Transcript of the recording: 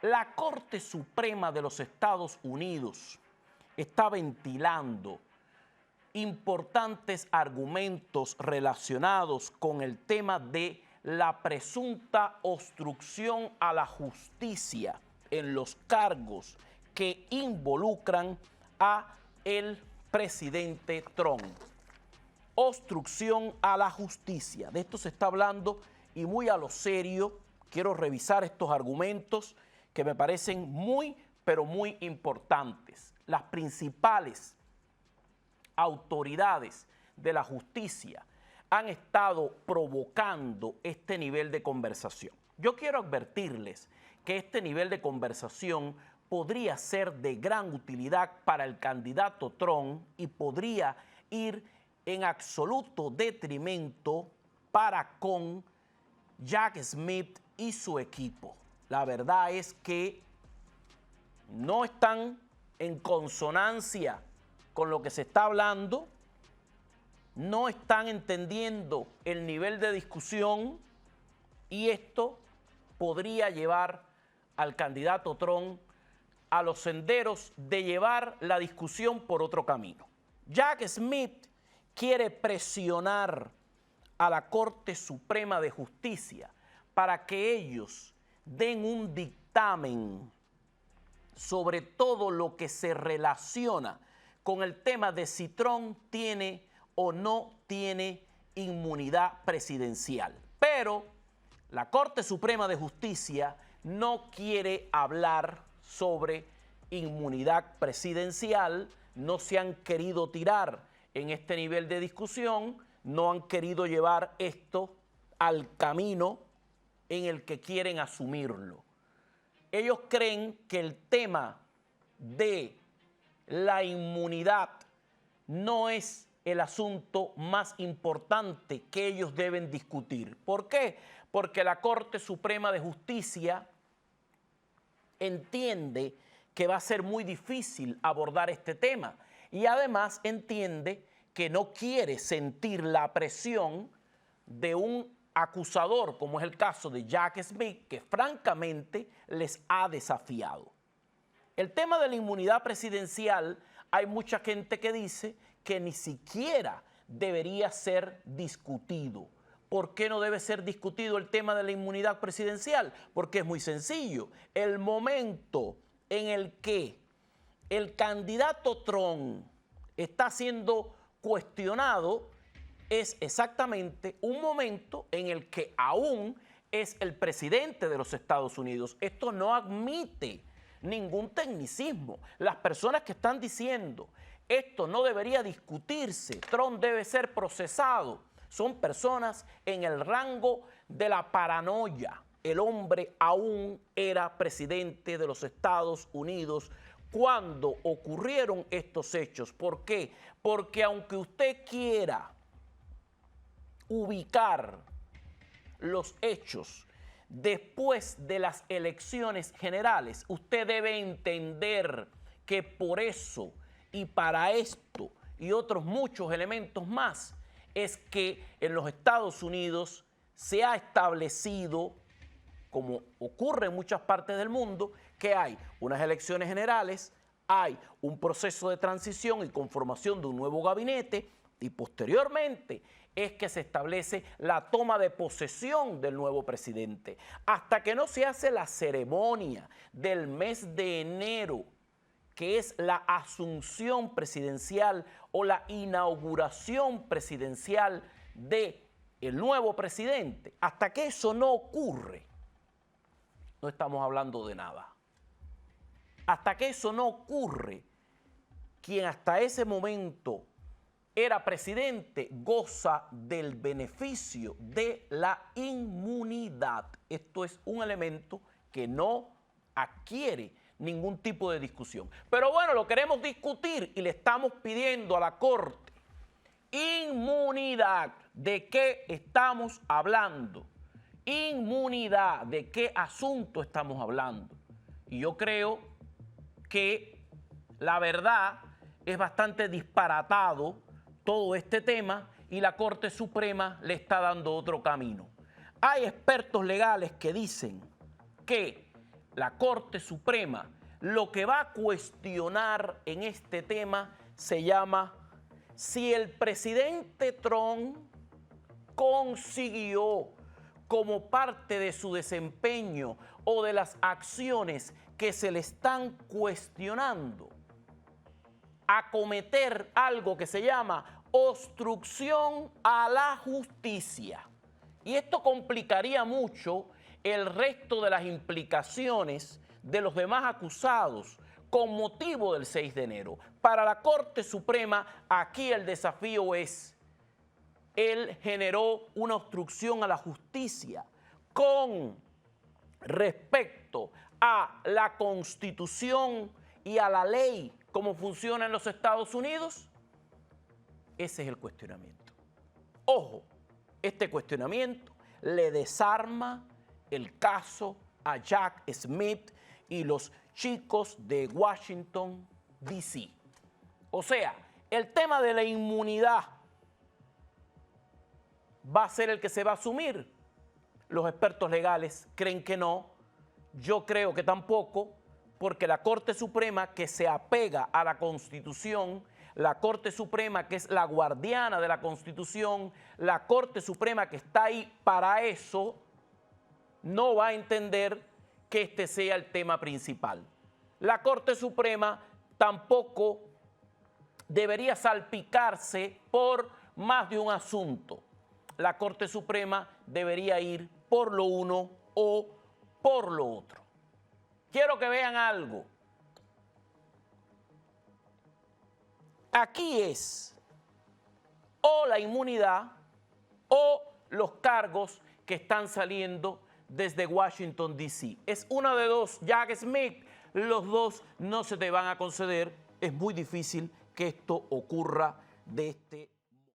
La Corte Suprema de los Estados Unidos está ventilando importantes argumentos relacionados con el tema de la presunta obstrucción a la justicia en los cargos que involucran a el presidente Trump. Obstrucción a la justicia. De esto se está hablando y muy a lo serio. Quiero revisar estos argumentos que me parecen muy, pero muy importantes. Las principales autoridades de la justicia han estado provocando este nivel de conversación. Yo quiero advertirles que este nivel de conversación podría ser de gran utilidad para el candidato Trump y podría ir en absoluto detrimento para con Jack Smith y su equipo. La verdad es que no están en consonancia con lo que se está hablando, no están entendiendo el nivel de discusión y esto podría llevar al candidato Trump a los senderos de llevar la discusión por otro camino. Jack Smith quiere presionar a la Corte Suprema de Justicia para que ellos den un dictamen sobre todo lo que se relaciona con el tema de si Trump tiene o no tiene inmunidad presidencial. Pero la Corte Suprema de Justicia no quiere hablar sobre inmunidad presidencial, no se han querido tirar en este nivel de discusión, no han querido llevar esto al camino en el que quieren asumirlo. Ellos creen que el tema de la inmunidad no es el asunto más importante que ellos deben discutir. ¿Por qué? Porque la Corte Suprema de Justicia entiende que va a ser muy difícil abordar este tema y además entiende que no quiere sentir la presión de un acusador, como es el caso de Jack Smith, que francamente les ha desafiado. El tema de la inmunidad presidencial, hay mucha gente que dice que ni siquiera debería ser discutido. ¿Por qué no debe ser discutido el tema de la inmunidad presidencial? Porque es muy sencillo. El momento en el que el candidato Trump está siendo cuestionado es exactamente un momento en el que aún es el presidente de los Estados Unidos. Esto no admite ningún tecnicismo. Las personas que están diciendo esto no debería discutirse, Trump debe ser procesado, son personas en el rango de la paranoia. El hombre aún era presidente de los Estados Unidos cuando ocurrieron estos hechos. ¿Por qué? Porque aunque usted quiera ubicar los hechos después de las elecciones generales, usted debe entender que por eso y para esto y otros muchos elementos más es que en los Estados Unidos se ha establecido, como ocurre en muchas partes del mundo, que hay unas elecciones generales, hay un proceso de transición y conformación de un nuevo gabinete y posteriormente es que se establece la toma de posesión del nuevo presidente. Hasta que no se hace la ceremonia del mes de enero, que es la asunción presidencial o la inauguración presidencial del nuevo presidente, hasta que eso no ocurre, no estamos hablando de nada. Hasta que eso no ocurre, quien hasta ese momento era presidente goza del beneficio de la inmunidad. Esto es un elemento que no adquiere ningún tipo de discusión. Pero bueno, lo queremos discutir y le estamos pidiendo a la Corte inmunidad. ¿De qué estamos hablando? Inmunidad. ¿De qué asunto estamos hablando? Y yo creo que la verdad es bastante disparatado todo este tema y la Corte Suprema le está dando otro camino. Hay expertos legales que dicen que la Corte Suprema, lo que va a cuestionar en este tema se llama si el presidente Trump consiguió, como parte de su desempeño o de las acciones que se le están cuestionando, acometer algo que se llama obstrucción a la justicia. Y esto complicaría mucho el resto de las implicaciones de los demás acusados con motivo del 6 de enero. Para la Corte Suprema, aquí el desafío es: él generó una obstrucción a la justicia con respecto a la Constitución y a la ley como funciona en los Estados Unidos. Ese es el cuestionamiento. Ojo, este cuestionamiento le desarma el caso a Jack Smith y los chicos de Washington, D.C. O sea, el tema de la inmunidad va a ser el que se va a asumir. Los expertos legales creen que no, yo creo que tampoco, porque la Corte Suprema, que se apega a la Constitución, la Corte Suprema, que es la guardiana de la Constitución, la Corte Suprema que está ahí para eso, no va a entender que este sea el tema principal. La Corte Suprema tampoco debería salpicarse por más de un asunto. La Corte Suprema debería ir por lo uno o por lo otro. Quiero que vean algo. Aquí es o la inmunidad o los cargos que están saliendo desde Washington, D.C. Es una de dos. Jack Smith, los dos no se te van a conceder. Es muy difícil que esto ocurra de este